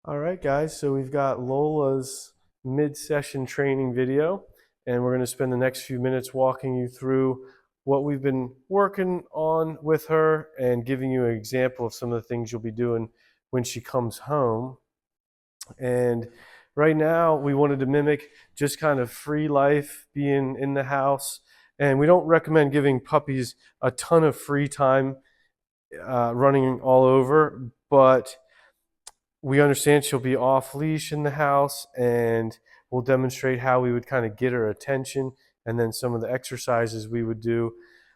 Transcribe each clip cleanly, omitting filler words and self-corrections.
All right, guys, so we've got Lola's mid-session training video, and we're going to spend the next few minutes walking you through what we've been working on with her and giving you an example of some of the things you'll be doing when she comes home. And right now, we wanted to mimic just kind of free life, being in the house. And we don't recommend giving puppies a ton of free time running all over, but we understand she'll be off leash in the house, and we'll demonstrate how we would kind of get her attention, and then some of the exercises we would do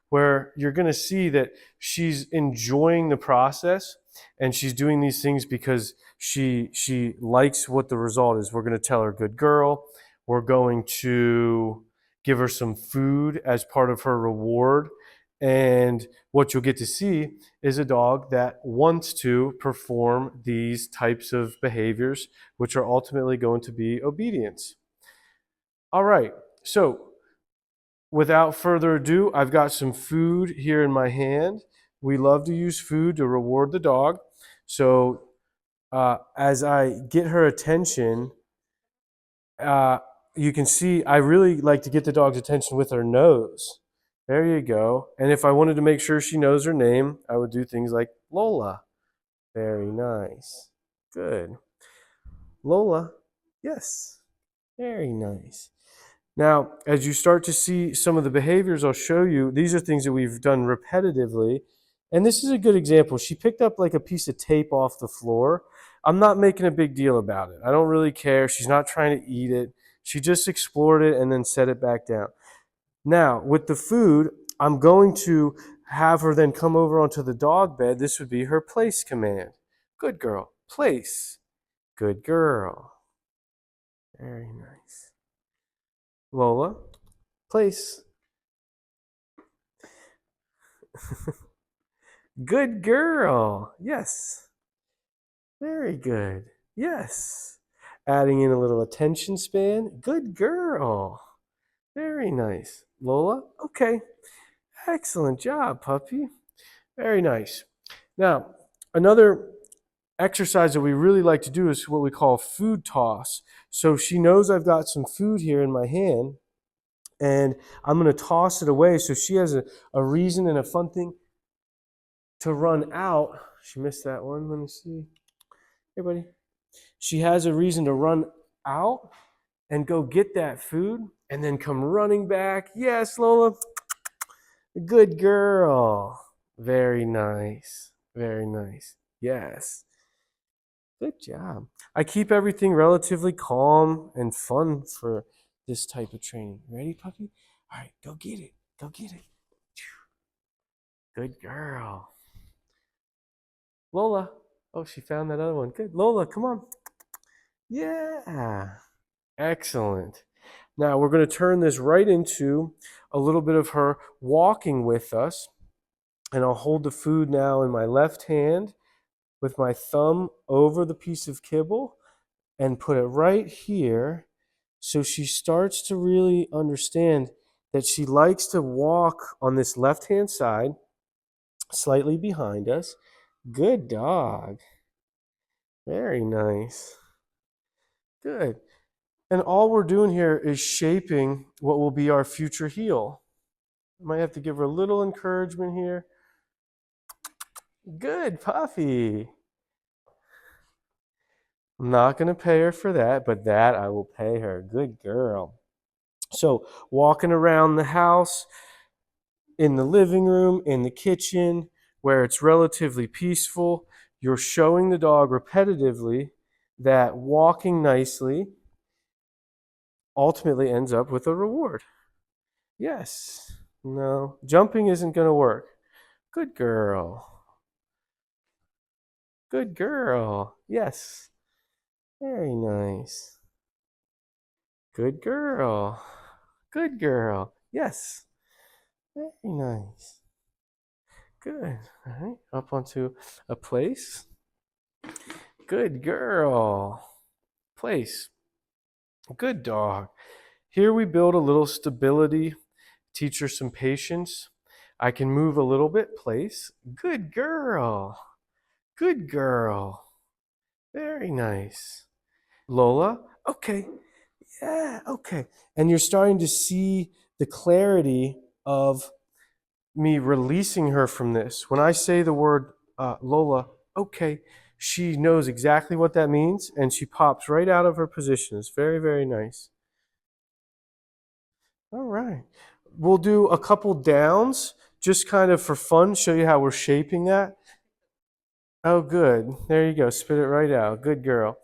where you're going to see that she's enjoying the process and she's doing these things because she likes what the result is. We're going to tell her good girl. We're going to give her some food as part of her reward. And what you'll get to see is a dog that wants to perform these types of behaviors, which are ultimately going to be obedience. All right, so without further ado, I've got some food here in my hand. We love to use food to reward the dog. So as I get her attention, uh, you can see I really like to get the dog's attention with her nose. There you go. And if I wanted to make sure she knows her name, I would do things like Lola. Very nice. Good. Lola. Yes. Very nice. Now, as you start to see some of the behaviors I'll show you, these are things that we've done repetitively. And this is a good example. She picked up like a piece of tape off the floor. I'm not making a big deal about it. I don't really care. She's not trying to eat it. She just explored it and then set it back down. Now, with the food, I'm going to have her then come over onto the dog bed. This would be her place command. Good girl. Place. Good girl. Very nice. Lola. Place. Good girl. Yes. Very good. Yes. Adding in a little attention span. Good girl. Very nice. Lola. Okay. Excellent job, puppy. Very nice. Now, another exercise that we really like to do is what we call food toss. So she knows I've got some food here in my hand, and I'm going to toss it away so she has a reason and a fun thing to run out. She missed that one. Let me see. Hey, buddy. She has a reason to run out and go get that food and then come running back. Yes, Lola. Good girl. Very nice. Very nice. Yes. Good job. I keep everything relatively calm and fun for this type of training. Ready, puppy? All right, go get it. Go get it. Good girl. Lola. Oh, she found that other one. Good. Lola, come on. Yeah. Excellent. Now we're going to turn this right into a little bit of her walking with us. And I'll hold the food now in my left hand with my thumb over the piece of kibble and put it right here, so she starts to really understand that she likes to walk on this left-hand side, slightly behind us. Good dog. Very nice. Good. And all we're doing here is shaping what will be our future heel. I might have to give her a little encouragement here. Good puppy. I'm not going to pay her for that, but that I will pay her. Good girl. So, walking around the house, in the living room, in the kitchen, where it's relatively peaceful, you're showing the dog repetitively that walking nicely ultimately ends up with a reward. Yes. No. Jumping isn't going to work. Good girl. Good girl. Yes. Very nice. Good girl. Good girl. Yes. Very nice. Good. All right. Up onto a place. Good girl. Place. Good dog. Here we build a little stability, teach her some patience. I can move a little bit. Place. Good girl. Good girl. Very nice. Lola? Okay. Yeah, okay. And you're starting to see the clarity of me releasing her from this. When I say the word Lola, okay, she knows exactly what that means and she pops right out of her position. It's very, very nice. All right. We'll do a couple downs just kind of for fun, show you how we're shaping that. Oh, good. There you go. Spit it right out. Good girl.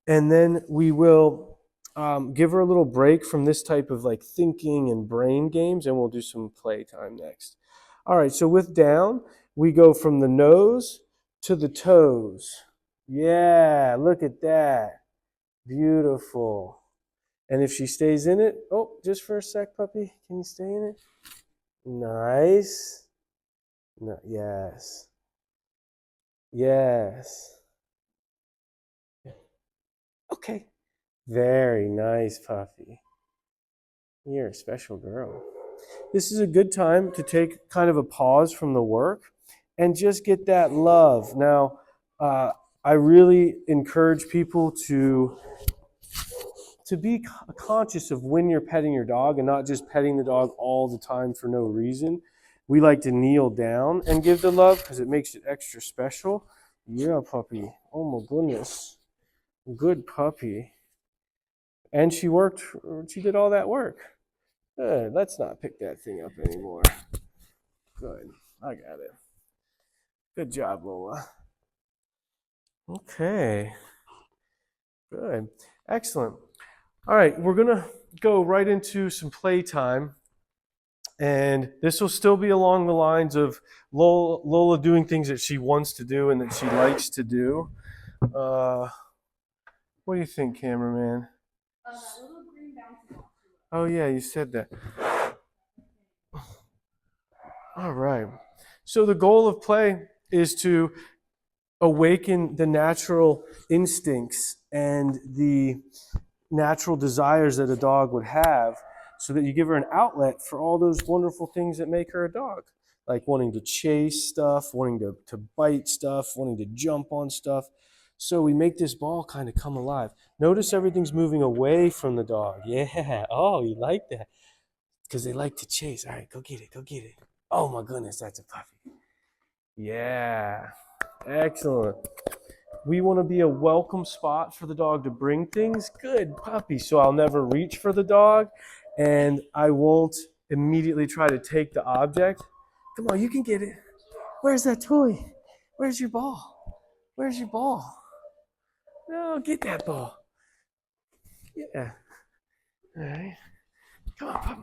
And then we will give her a little break from this type of like thinking and brain games, and we'll do some playtime next. All right, so with down, we go from the nose to the toes. Yeah, look at that. Beautiful. And if she stays in it, oh, just for a sec, puppy, can you stay in it? Nice. No, yes. Yes. Okay. Very nice, puppy. You're a special girl. This is a good time to take kind of a pause from the work and just get that love. Now, I really encourage people to be conscious of when you're petting your dog and not just petting the dog all the time for no reason. We like to kneel down and give the love because it makes it extra special. Yeah, puppy. Oh my goodness. Good puppy. And she did all that work. Good. Let's not pick that thing up anymore. Good. I got it. Good job, Lola. Okay. Good. Excellent. All right, we're going to go right into some playtime. And this will still be along the lines of Lola doing things that she wants to do and that she likes to do. What do you think, cameraman? Oh, yeah, you said that. All right. So the goal of play is to awaken the natural instincts and the natural desires that a dog would have so that you give her an outlet for all those wonderful things that make her a dog, like wanting to chase stuff, wanting to bite stuff, wanting to jump on stuff. So we make this ball kind of come alive. Notice everything's moving away from the dog. Yeah. Oh, you like that? Because they like to chase. All right, go get it. Go get it. Oh my goodness, that's a puppy. Yeah. Excellent. We want to be a welcome spot for the dog to bring things. Good puppy. So I'll never reach for the dog and I won't immediately try to take the object. Come on, you can get it. Where's that toy? Where's your ball? Where's your ball? No, get that ball. Yeah. All right. Come on, puppy.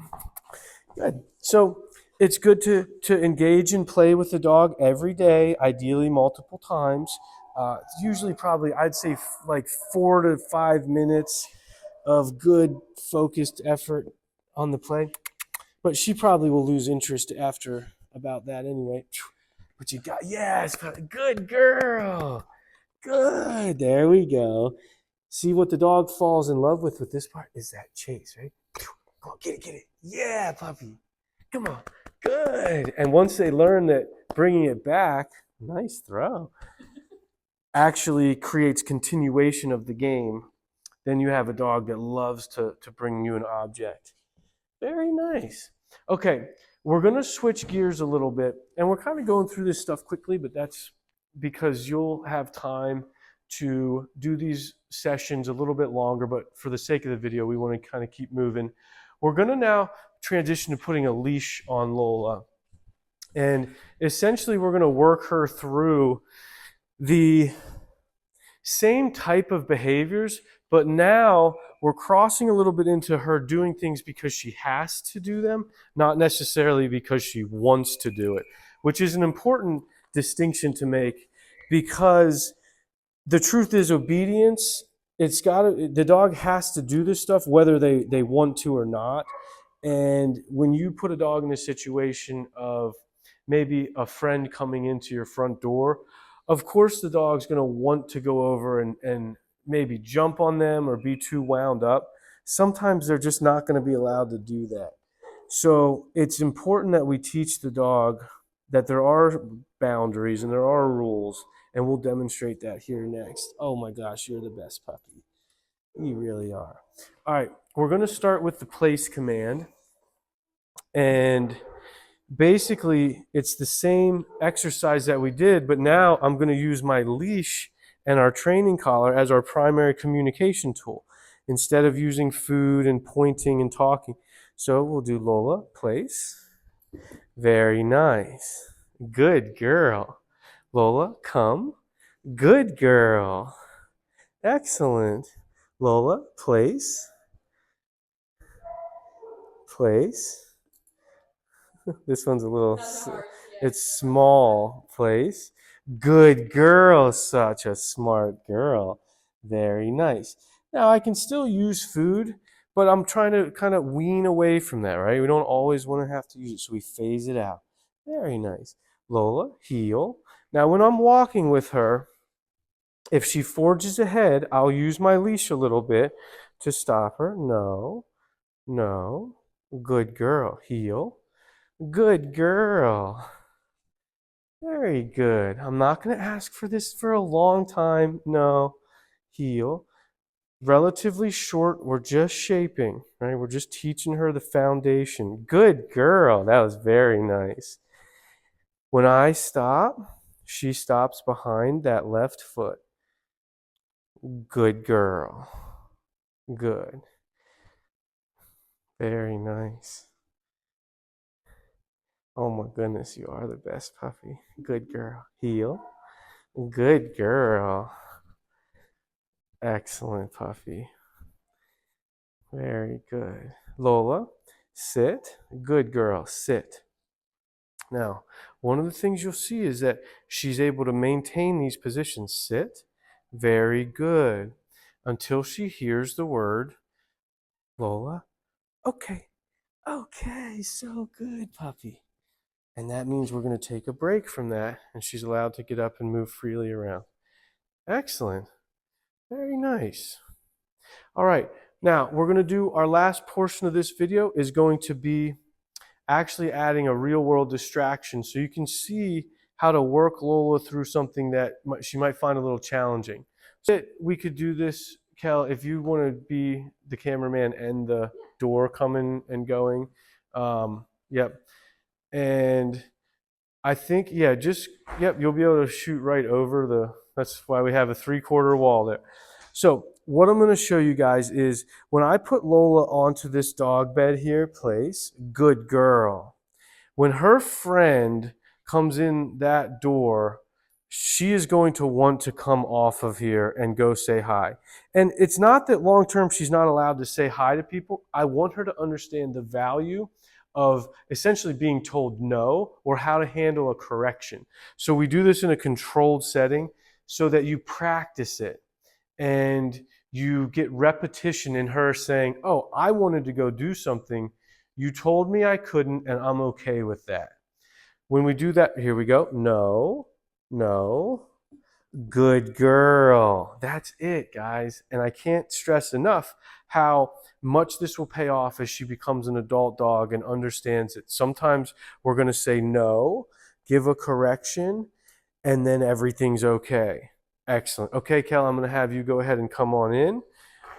Good. So it's good to engage and play with the dog every day, ideally multiple times. Usually, probably, I'd say like 4 to 5 minutes of good, focused effort on the play. But she probably will lose interest after about that anyway. But you got, yes, good girl. Good. There we go. See what the dog falls in love with this part is that chase, right? Come on, get it. Yeah, puppy. Come on. Good. And once they learn that bringing it back, nice throw, actually creates continuation of the game, then you have a dog that loves to bring you an object. Very nice. Okay, we're going to switch gears a little bit, and we're kind of going through this stuff quickly, but that's because you'll have time to do these sessions a little bit longer, but for the sake of the video, we want to kind of keep moving. We're going to now transition to putting a leash on Lola. And essentially, we're going to work her through the same type of behaviors, but now we're crossing a little bit into her doing things because she has to do them, not necessarily because she wants to do it, which is an important distinction to make because the truth is obedience. The dog has to do this stuff whether they want to or not. And when you put a dog in a situation of maybe a friend coming into your front door, of course the dog's going to want to go over and maybe jump on them or be too wound up. Sometimes they're just not going to be allowed to do that. So it's important that we teach the dog that there are boundaries and there are rules And we'll demonstrate that here next. Oh my gosh, you're the best puppy. You really are. All right, we're going to start with the place command. And basically, it's the same exercise that we did, but now I'm going to use my leash and our training collar as our primary communication tool instead of using food and pointing and talking. So we'll do Lola, place. Very nice. Good girl. Lola, come. Good girl. Excellent. Lola, place. Place. This one's a little, it's small. Place. Good girl. Such a smart girl. Very nice. Now I can still use food, but I'm trying to kind of wean away from that, right? We don't always want to have to use it, so we phase it out. Very nice. Lola, heel. Now when I'm walking with her, if she forges ahead, I'll use my leash a little bit to stop her. No, no. Good girl. Heel. Good girl. Very good. I'm not going to ask for this for a long time. No. Heel. Relatively short. We're just shaping, right? We're just teaching her the foundation. Good girl. That was very nice. When I stop, she stops behind that left foot. Good girl. Good. Very nice. Oh my goodness, you are the best puppy. Good girl. Heel. Good girl. Excellent puppy. Very good. Lola, sit. Good girl. Sit. Now, one of the things you'll see is that she's able to maintain these positions. Sit. Very good. Until she hears the word, Lola, okay. Okay, so good, puppy. And that means we're going to take a break from that, and she's allowed to get up and move freely around. Excellent. Very nice. All right, now we're going to do our last portion of this video is going to be actually adding a real world distraction so you can see how to work Lola through something that she might find a little challenging. So we could do this, Kel, if you want to be the cameraman and the door coming and going. Yep. And I think, yeah, yep, you'll be able to shoot right over that's why we have a 3/4 wall there. So what I'm going to show you guys is when I put Lola onto this dog bed here, place, good girl. When her friend comes in that door, she is going to want to come off of here and go say hi. And it's not that long term she's not allowed to say hi to people. I want her to understand the value of essentially being told no or how to handle a correction. So we do this in a controlled setting so that you practice it and you get repetition in her saying, oh, I wanted to go do something. You told me I couldn't, and I'm okay with that. When we do that, here we go. No, no. Good girl. That's it, guys. And I can't stress enough how much this will pay off as she becomes an adult dog and understands it. Sometimes we're going to say no, give a correction, and then everything's okay. Excellent. Okay, Kel, I'm going to have you go ahead and come on in.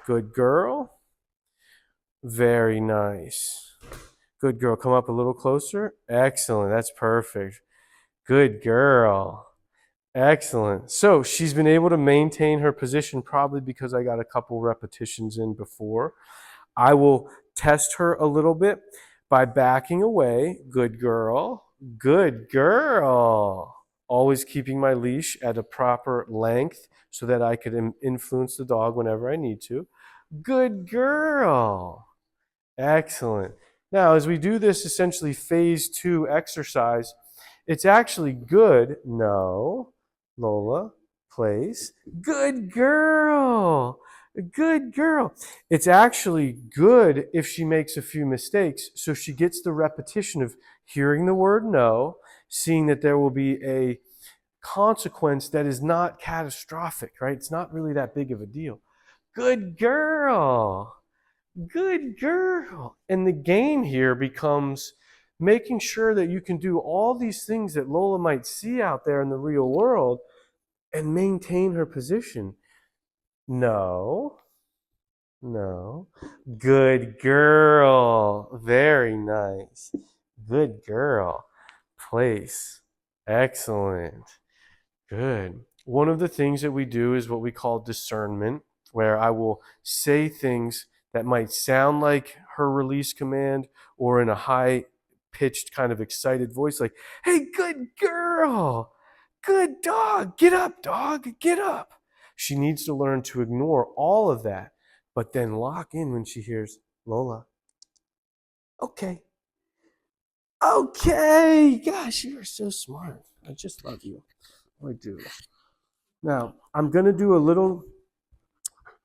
Good girl. Very nice. Good girl. Come up a little closer. Excellent. That's perfect. Good girl. Excellent. So she's been able to maintain her position probably because I got a couple repetitions in before. I will test her a little bit by backing away. Good girl. Good girl. Always keeping my leash at a proper length so that I could influence the dog whenever I need to. Good girl. Excellent. Now, as we do this essentially phase 2 exercise, it's actually good. No. Lola, place. Good girl. Good girl. It's actually good if she makes a few mistakes so she gets the repetition of hearing the word no, seeing that there will be a consequence that is not catastrophic, right? It's not really that big of a deal. Good girl. Good girl. And the game here becomes making sure that you can do all these things that Lola might see out there in the real world and maintain her position. No, no. Good girl. Very nice. Good girl. Place. Excellent. Good. One of the things that we do is what we call discernment, where I will say things that might sound like her release command or in a high pitched kind of excited voice, like, hey, good girl, good dog, get up, dog, get up. She needs to learn to ignore all of that, but then lock in when she hears Lola. Okay. Okay. Gosh, you are so smart. I just love you. I do. Now, I'm going to do a little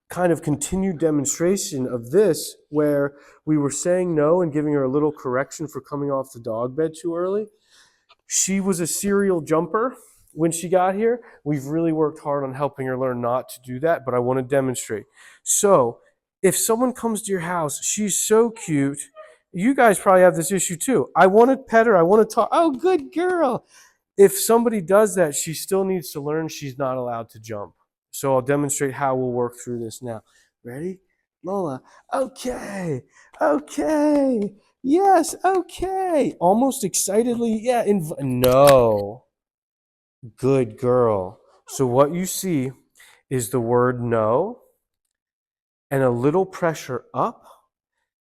kind of continued demonstration of this where we were saying no and giving her a little correction for coming off the dog bed too early. She was a serial jumper when she got here. We've really worked hard on helping her learn not to do that, but I want to demonstrate. So, if someone comes to your house, she's so cute. You guys probably have this issue too. I want to pet her. I want to talk. Oh, good girl. If somebody does that, she still needs to learn she's not allowed to jump. So I'll demonstrate how we'll work through this now. Ready? Lola. Okay. Okay. Yes. Okay. Almost excitedly. Yeah. No. Good girl. So what you see is the word no and a little pressure up.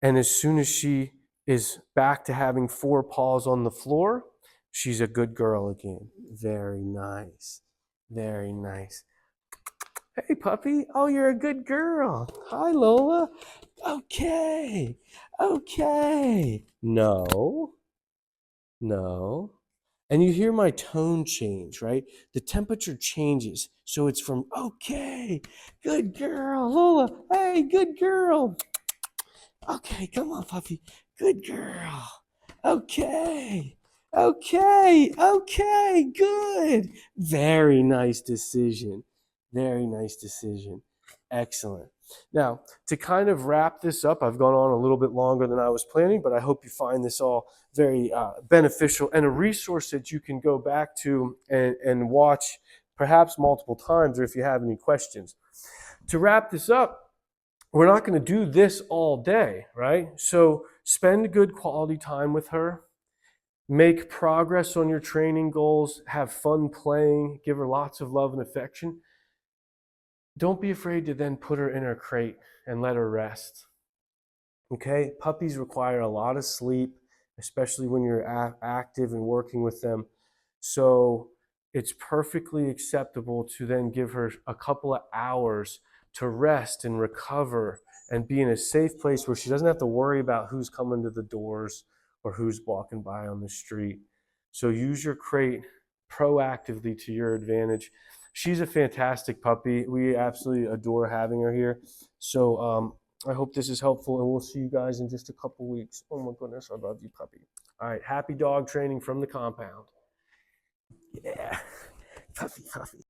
And as soon as she is back to having 4 paws on the floor, she's a good girl again. Very nice. Very nice. Hey, puppy. Oh, you're a good girl. Hi, Lola. Okay. Okay. No. No. And you hear my tone change, right? The temperature changes. So it's from, okay, good girl, Lola. Hey, good girl. Okay, come on, puppy. Good girl. Okay. Okay. Okay. Good. Very nice decision. Very nice decision. Excellent. Now, to kind of wrap this up, I've gone on a little bit longer than I was planning, but I hope you find this all very beneficial and a resource that you can go back to and watch perhaps multiple times or if you have any questions. To wrap this up, we're not going to do this all day, right? So spend good quality time with her. Make progress on your training goals. Have fun playing. Give her lots of love and affection. Don't be afraid to then put her in her crate and let her rest. Okay? Puppies require a lot of sleep, especially when you're active and working with them. So it's perfectly acceptable to then give her a couple of hours to rest and recover and be in a safe place where she doesn't have to worry about who's coming to the doors or who's walking by on the street. So use your crate proactively to your advantage. She's a fantastic puppy. We absolutely adore having her here. So I hope this is helpful, and we'll see you guys in just a couple weeks. Oh my goodness, I love you, puppy. All right, happy dog training from the compound. Yeah, puffy, puffy.